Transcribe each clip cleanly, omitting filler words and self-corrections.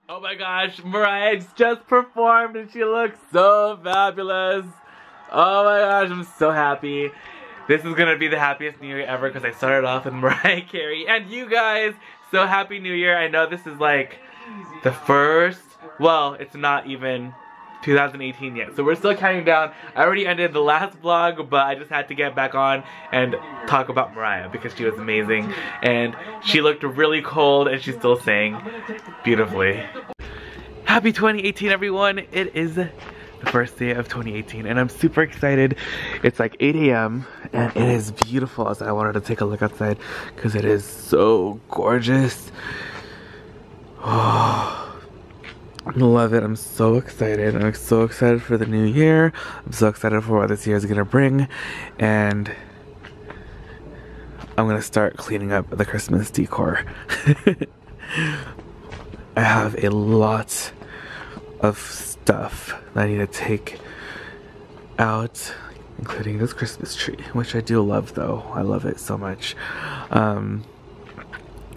Oh my gosh, Mariah just performed and she looks so fabulous. Oh my gosh, I'm so happy. This is gonna be the happiest New Year ever because I started off with Mariah Carey. And you guys, so happy New Year. I know this is like the first, well, it's not even 2018 yet, so we're still counting down. I already ended the last vlog, but I just had to get back on and talk about Mariah because she was amazing and she looked really cold and she still sang beautifully. Happy 2018 everyone. It is the first day of 2018 and I'm super excited. It's like 8 a.m. and it is beautiful outside. I wanted to take a look outside because it is so gorgeous. Oh, I love it. I'm so excited. I'm so excited for the new year. I'm so excited for what this year is gonna bring. And I'm gonna start cleaning up the Christmas decor. I have a lot of stuff that I need to take out, including this Christmas tree, which I do love though. I love it so much.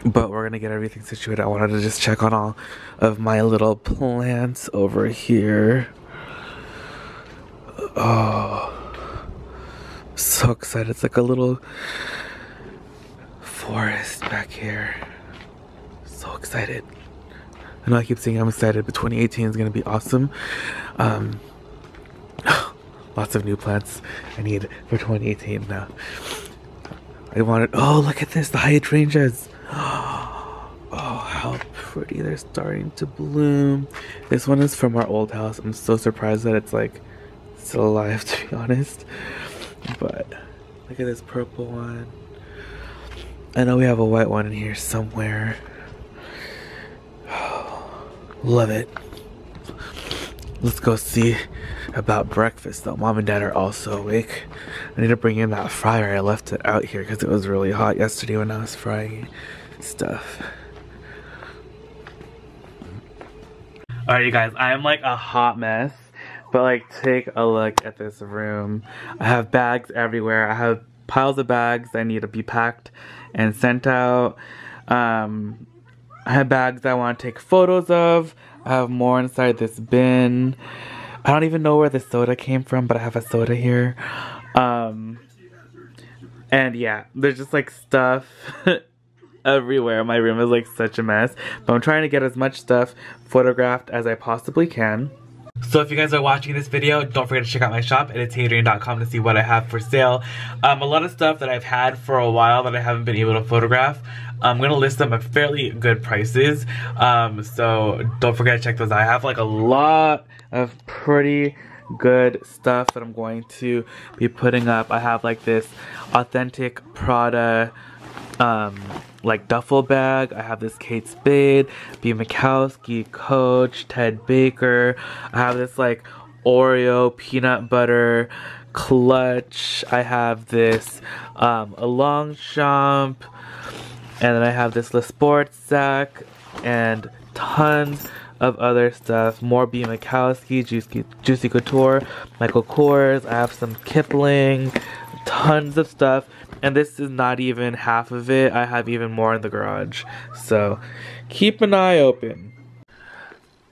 But we're gonna get everything situated. I wanted to just check on all of my little plants over here. Oh, so excited. It's like a little forest back here. So excited. I know I keep saying I'm excited, but 2018 is gonna be awesome. Lots of new plants I need for 2018 now. I wanted, oh look at this, the hydrangeas. Oh, how pretty they're starting to bloom. This one is from our old house. I'm so surprised that it's like still alive, to be honest. But look at this purple one. I know we have a white one in here somewhere. Love it. Let's go see about breakfast though. Mom and Dad are also awake. I need to bring in that fryer. I left it out here because it was really hot yesterday when I was frying stuff. Alright you guys, I am like a hot mess. But like, take a look at this room. I have bags everywhere. I have piles of bags that need to be packed and sent out. I have bags that I want to take photos of. I have more inside this bin. I don't even know where the soda came from, but I have a soda here. And yeah, there's just like stuff everywhere. My room is like such a mess. But I'm trying to get as much stuff photographed as I possibly can. So if you guys are watching this video, don't forget to check out my shop at itsHadrian.com to see what I have for sale. A lot of stuff that I've had for a while that I haven't been able to photograph. I'm going to list them at fairly good prices. So don't forget to check those out. I have like a lot of pretty good stuff that I'm going to be putting up. I have like this authentic Prada like duffel bag. I have this Kate Spade, B. Mikowski, Coach, Ted Baker. I have this like Oreo peanut butter clutch. I have this a Longchamp, and then I have this Le Sport sack and tons of other stuff. More B. Mikowski, Juicy Couture, Michael Kors. I have some Kipling, tons of stuff. And this is not even half of it. I have even more in the garage. So keep an eye open.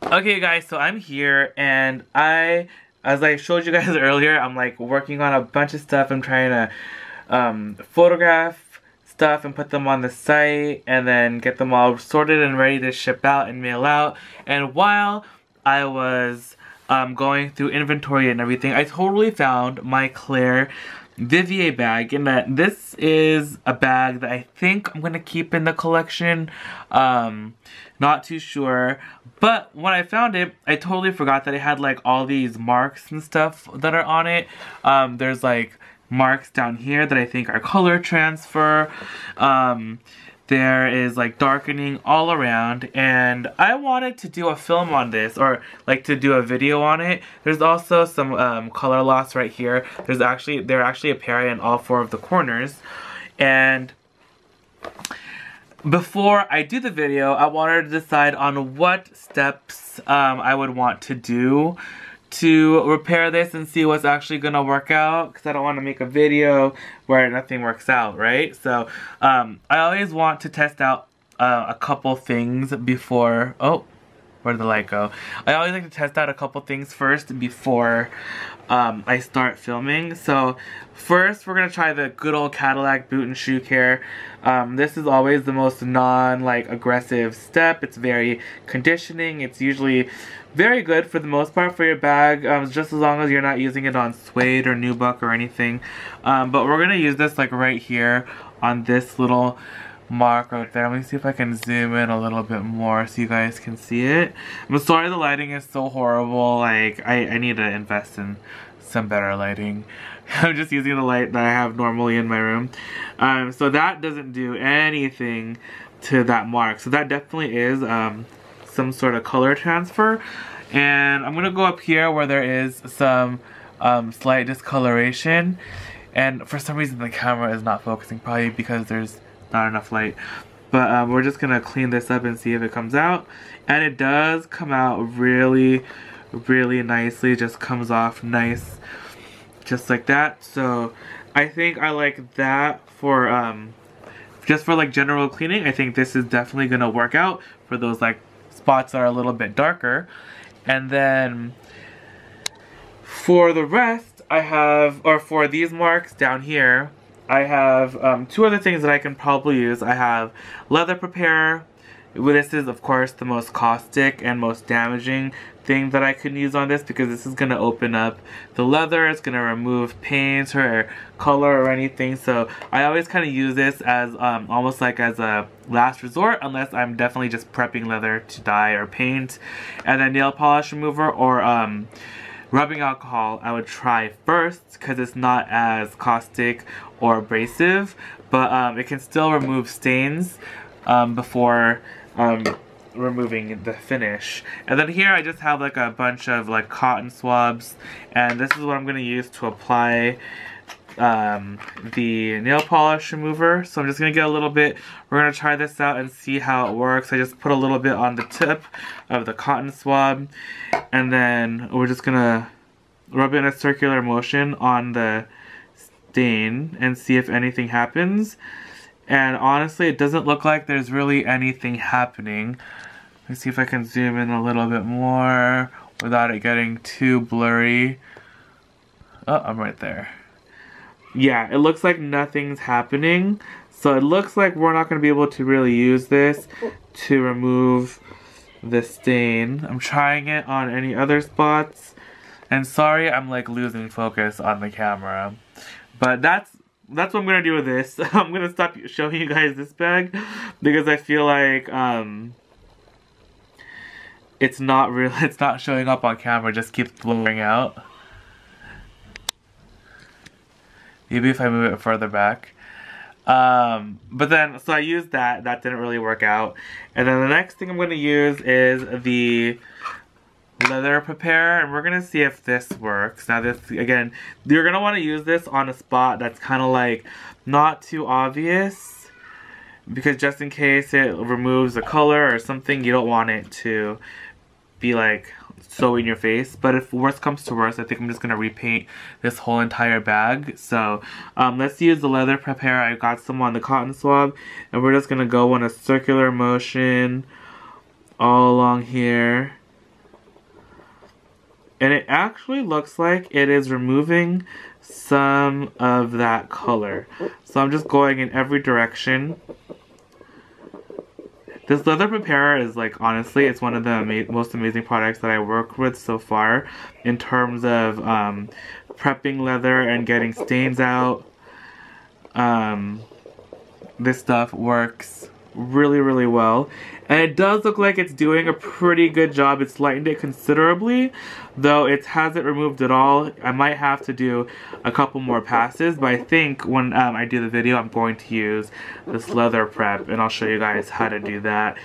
Okay guys, so I'm here and as I showed you guys earlier, I'm like working on a bunch of stuff. I'm trying to photograph stuff and put them on the site and then get them all sorted and ready to ship out and mail out. And while I was going through inventory and everything, I totally found my Claire Vivier bag, and that this is a bag that I think I'm gonna keep in the collection. Not too sure, but when I found it, I totally forgot that it had like all these marks and stuff that are on it. There's like marks down here that I think are color transfer. There is like darkening all around, and I wanted to do a film on this, or like to do a video on it. There's also some color loss right here. They're actually apparent in all four of the corners. And before I do the video, I wanted to decide on what steps I would want to do to repair this and see what's actually gonna work out, because I don't want to make a video where nothing works out, right? So I always want to test out a couple things before. Oh, where'd the light go? I always like to test out a couple things first before I start filming. So first we're gonna try the good old Cadillac boot and shoe care. This is always the most aggressive step. It's very conditioning. It's usually very good for the most part for your bag, just as long as you're not using it on suede or nubuck or anything. But we're gonna use this like right here on this little mark right there. Let me see if I can zoom in a little bit more so you guys can see it. I'm sorry the lighting is so horrible. Like I need to invest in some better lighting. I'm just using the light that I have normally in my room. So that doesn't do anything to that mark. So that definitely is some sort of color transfer. And I'm gonna go up here where there is some slight discoloration. And for some reason the camera is not focusing, probably because there's not enough light. But we're just gonna clean this up and see if it comes out. And it does come out really, really nicely. It just comes off nice, just like that. So I think I like that for just for like general cleaning. I think this is definitely gonna work out for those like spots that are a little bit darker. And then for the rest, I have, or for these marks down here, I have two other things that I can probably use. I have leather prepare. This is of course the most caustic and most damaging thing that I can use on this, because this is going to open up the leather. It's going to remove paint or color or anything. So I always kind of use this as almost like as a last resort, unless I'm definitely just prepping leather to dye or paint. And then nail polish remover or rubbing alcohol I would try first, because it's not as caustic or abrasive, but it can still remove stains before removing the finish. And then here I just have like a bunch of like cotton swabs, and this is what I'm going to use to apply the nail polish remover. So I'm just going to get a little bit. We're going to try this out and see how it works. I just put a little bit on the tip of the cotton swab, and then we're just going to rub it in a circular motion on the stain and see if anything happens. And honestly, it doesn't look like there's really anything happening. Let's see if I can zoom in a little bit more without it getting too blurry. Oh, I'm right there. Yeah, it looks like nothing's happening. So it looks like we're not going to be able to really use this to remove the stain. I'm trying it on any other spots. And sorry, I'm like losing focus on the camera. But that's what I'm going to do with this. I'm going to stop showing you guys this bag, because I feel like it's not showing up on camera, it just keeps blurring out. Maybe if I move it further back. But then, so I used that didn't really work out. And then the next thing I'm going to use is the leather prepare, and we're going to see if this works. Now this, again, you're going to want to use this on a spot that's kind of like not too obvious, because just in case it removes the color or something, you don't want it to be like so in your face. But if worst comes to worst, I think I'm just going to repaint this whole entire bag. So let's use the leather prepare. I got some on the cotton swab, and we're just going to go in a circular motion all along here. And it actually looks like it is removing some of that color. So I'm just going in every direction. This leather preparer is like, honestly, it's one of the most amazing products that I worked with so far in terms of prepping leather and getting stains out. This stuff works really, really well. And it does look like it's doing a pretty good job. It's lightened it considerably, though it hasn't removed it all. I might have to do a couple more passes, but I think when I do the video, I'm going to use this leather prep, and I'll show you guys how to do that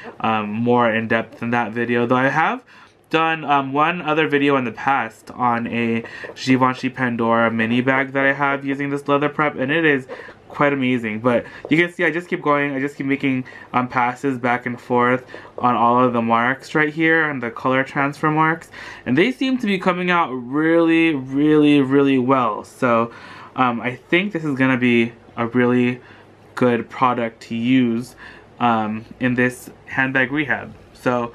more in depth in that video. Though I have done one other video in the past on a Givenchy Pandora mini bag that I have using this leather prep, and it is quite amazing. But you can see I just keep going, I just keep making passes back and forth on all of the marks right here and the color transfer marks, and they seem to be coming out really, really, really well. So I think this is gonna be a really good product to use in this handbag rehab. So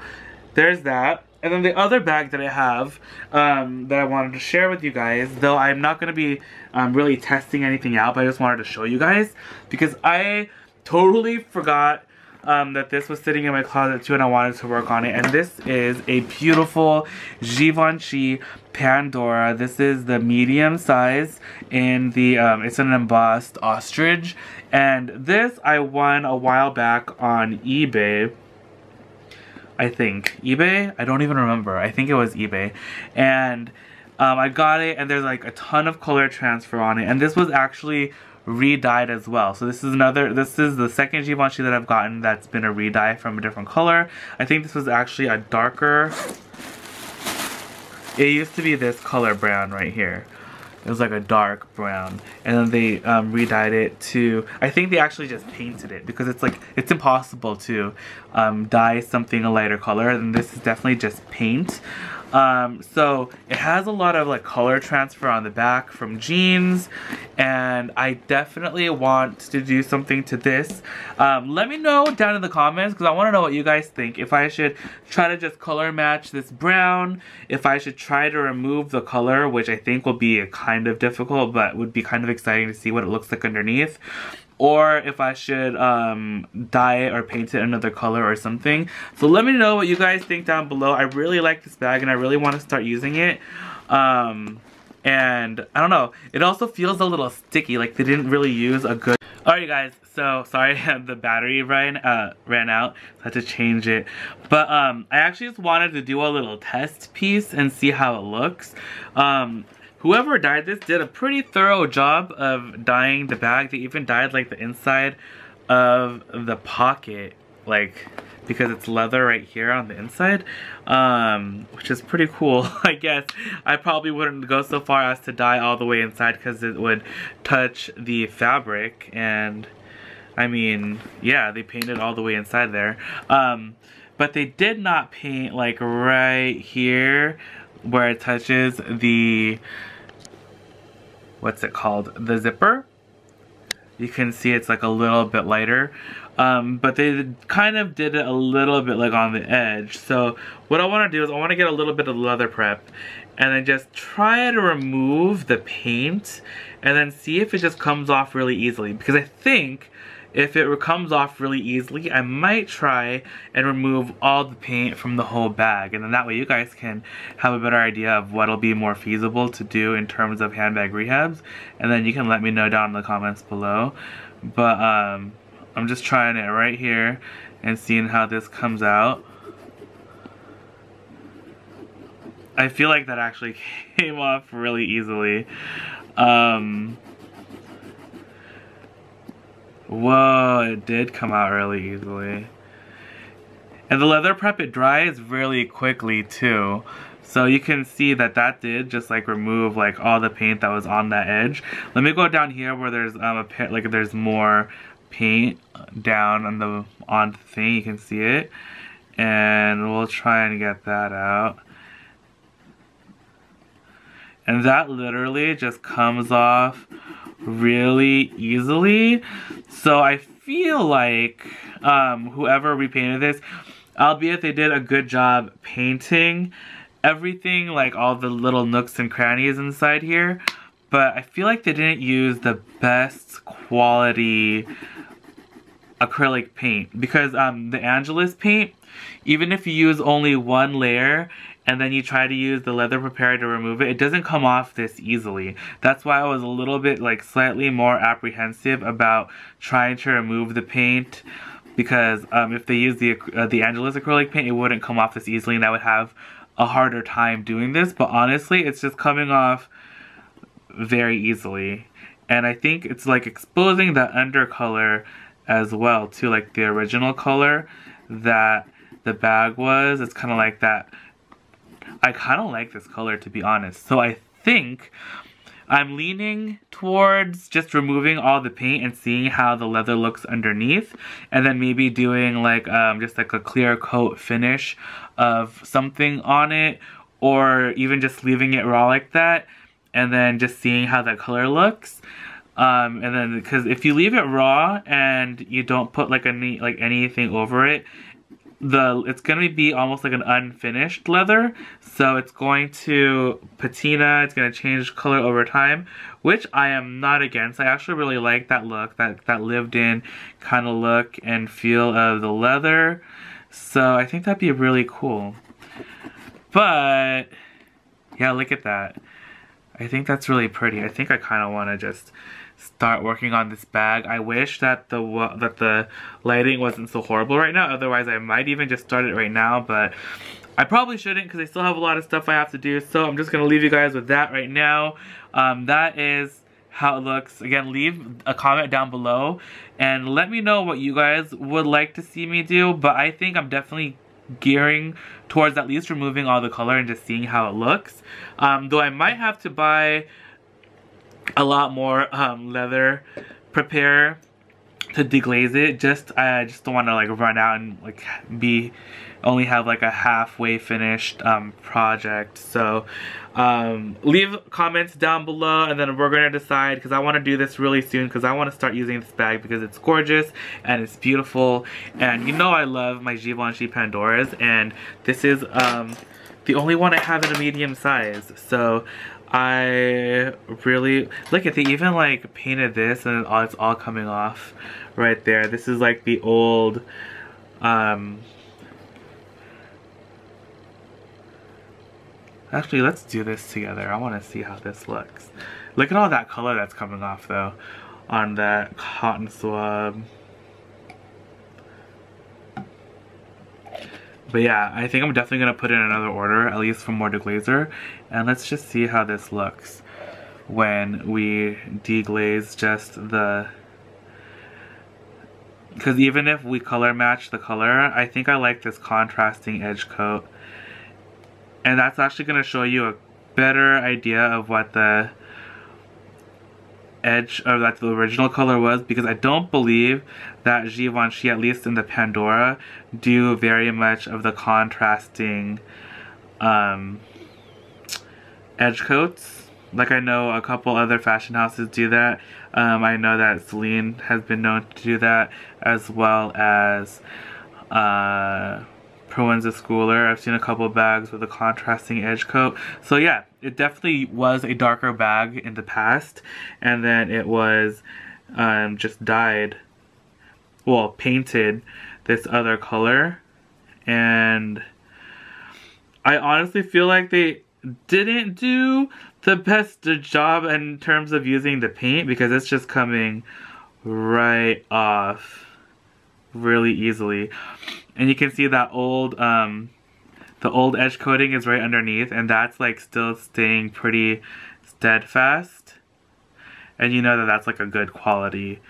there's that. And then the other bag that I have that I wanted to share with you guys, though I'm not going to be really testing anything out, but I just wanted to show you guys because I totally forgot that this was sitting in my closet too and I wanted to work on it. And this is a beautiful Givenchy Pandora. This is the medium size in the, it's an embossed ostrich. And this I won a while back on eBay. I think. eBay? I don't even remember. I think it was eBay. And I got it and there's like a ton of color transfer on it. And this was actually re-dyed as well. So this is the second Givenchy that I've gotten that's been a re-dye from a different color. I think this was actually a darker, it used to be this color brown right here. It was like a dark brown, and then they re-dyed it to, I think they actually just painted it because it's like, it's impossible to dye something a lighter color, and this is definitely just paint. So it has a lot of like color transfer on the back from jeans, and I definitely want to do something to this. Let me know down in the comments because I want to know what you guys think. If I should try to just color match this brown, if I should try to remove the color, which I think will be kind of difficult but would be kind of exciting to see what it looks like underneath. Or if I should dye it or paint it another color or something. So let me know what you guys think down below. I really like this bag and I really want to start using it. And I don't know, it also feels a little sticky, like they didn't really use a good... Alright guys, so sorry the battery ran out, so I had to change it. But I actually just wanted to do a little test piece and see how it looks. Whoever dyed this did a pretty thorough job of dyeing the bag. They even dyed like the inside of the pocket, like, because it's leather right here on the inside, which is pretty cool. I guess I probably wouldn't go so far as to dye all the way inside because it would touch the fabric, and I mean, yeah, they painted all the way inside there. But they did not paint like right here where it touches the, what's it called, the zipper. You can see it's like a little bit lighter, but they kind of did it a little bit like on the edge. So what I want to do is I want to get a little bit of leather prep and then just try to remove the paint and then see if it just comes off really easily, because I think if it comes off really easily, I might try and remove all the paint from the whole bag. And then that way you guys can have a better idea of what'll be more feasible to do in terms of handbag rehabs. And then you can let me know down in the comments below. But I'm just trying it right here and seeing how this comes out. I feel like that actually came off really easily. Whoa, it did come out really easily. And the leather prep, it dries really quickly too. So you can see that that did just like remove like all the paint that was on that edge. Let me go down here where there's there's more paint down on the thing. You can see it. And we'll try and get that out. And that literally just comes off really easily. So I feel like whoever repainted this, albeit they did a good job painting everything, like all the little nooks and crannies inside here, but I feel like they didn't use the best quality acrylic paint, because the Angelus paint, even if you use only one layer and then you try to use the leather prepare to remove it, it doesn't come off this easily. That's why I was a little bit like slightly more apprehensive about trying to remove the paint, because if they use the Angelus acrylic paint, it wouldn't come off this easily and I would have a harder time doing this. But honestly, it's just coming off very easily. And I think it's like exposing the undercolor as well too, like the original color that the bag was. It's kind of like that. I kind of like this color, to be honest. So I think I'm leaning towards just removing all the paint and seeing how the leather looks underneath, and then maybe doing like just like a clear coat finish of something on it, or even just leaving it raw like that and then just seeing how that color looks. And then, because if you leave it raw and you don't put like anything over it, it's gonna be almost like an unfinished leather, so it's going to patina, it's gonna change color over time, which I am not against. I actually really like that look, that lived in kind of look and feel of the leather, so I think that'd be really cool. But yeah, look at that. I think that's really pretty. I think I kind of want to just start working on this bag. I wish that the lighting wasn't so horrible right now. Otherwise, I might even just start it right now. But I probably shouldn't because I still have a lot of stuff I have to do. So I'm just going to leave you guys with that right now. That is how it looks. Again, leave a comment down below and let me know what you guys would like to see me do. But I think I'm definitely gearing towards at least removing all the color and just seeing how it looks. Though I might have to buy a lot more leather prepare to deglaze it. I just don't want to like run out and like only have like a halfway finished project. So leave comments down below and then we're gonna decide, because I want to do this really soon because I want to start using this bag because it's gorgeous and it's beautiful, and you know I love my Givenchy Pandoras, and this is the only one I have in a medium size. So I really look at, they even like painted this and it's all coming off right there. This is like the old actually, let's do this together. I want to see how this looks. Look at all that color that's coming off though on that cotton swab. But yeah, I think I'm definitely going to put in another order, at least for more deglazer. And let's just see how this looks when we deglaze just the... Because even if we color match the color, I think I like this contrasting edge coat. And that's actually going to show you a better idea of what the edge or that the original color was, because I don't believe that Givenchy, at least in the Pandora, do very much of the contrasting edge coats. Like I know a couple other fashion houses do that. I know that Celine has been known to do that, as well as Provenza Schooler. I've seen a couple bags with a contrasting edge coat. So yeah, it definitely was a darker bag in the past, and then it was just dyed, well, painted this other color, and I honestly feel like they didn't do the best job in terms of using the paint, because it's just coming right off really easily. And you can see that old the old edge coating is right underneath, and that's like still staying pretty steadfast, and you know that that's like a good quality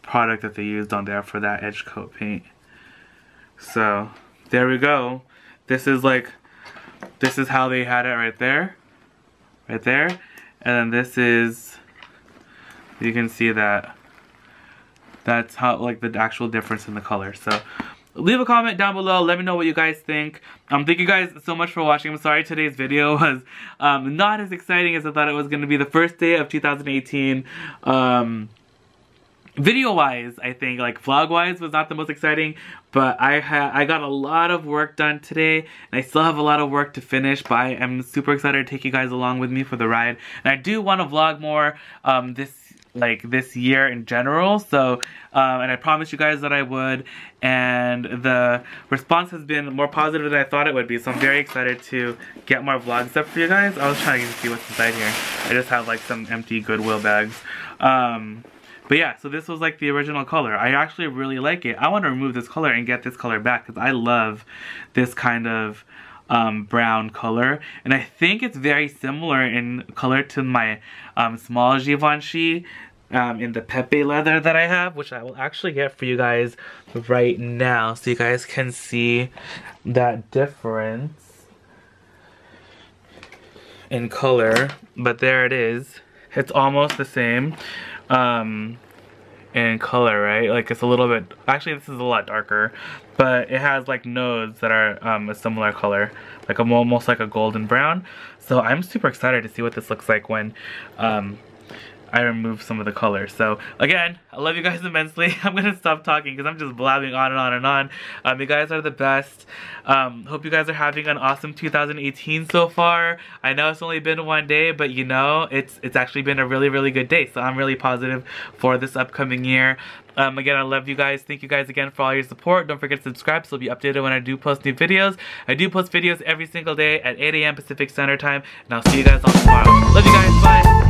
product that they used on there for that edge coat paint. So there we go. This is how they had it right there, and then this is, you can see that that's how, like, the actual difference in the color. So leave a comment down below, let me know what you guys think. Thank you guys so much for watching. I'm sorry today's video was not as exciting as I thought it was going to be. The first day of 2018 video wise, I think, like vlog wise, was not the most exciting, but I got a lot of work done today, and I still have a lot of work to finish, but I am super excited to take you guys along with me for the ride. And I do want to vlog more this year in general, so and I promised you guys that I would, and the response has been more positive than I thought it would be, so I'm very excited to get more vlogs up for you guys. I was trying to see what's inside here. I just have like some empty Goodwill bags. But yeah, so this was like the original color. I actually really like it. I want to remove this color and get this color back, because I love this kind of brown color, and I think it's very similar in color to my small Givenchy in the Pepe leather that I have, which I will actually get for you guys right now so you guys can see that difference in color. But there it is. It's almost the same in color, right? Like it's a little bit, actually this is a lot darker, but it has like nodes that are a similar color, like almost like a golden brown. So I'm super excited to see what this looks like when I removed some of the color. So again, I love you guys immensely. I'm gonna stop talking because I'm just blabbing on and on and on. You guys are the best. Hope you guys are having an awesome 2018 so far. I know it's only been one day, but you know, it's actually been a really, really good day. So I'm really positive for this upcoming year. Again, I love you guys. Thank you guys again for all your support. Don't forget to subscribe so you'll be updated when I do post new videos. I do post videos every single day at 8 AM Pacific Standard Time, and I'll see you guys all tomorrow. Love you guys. Bye.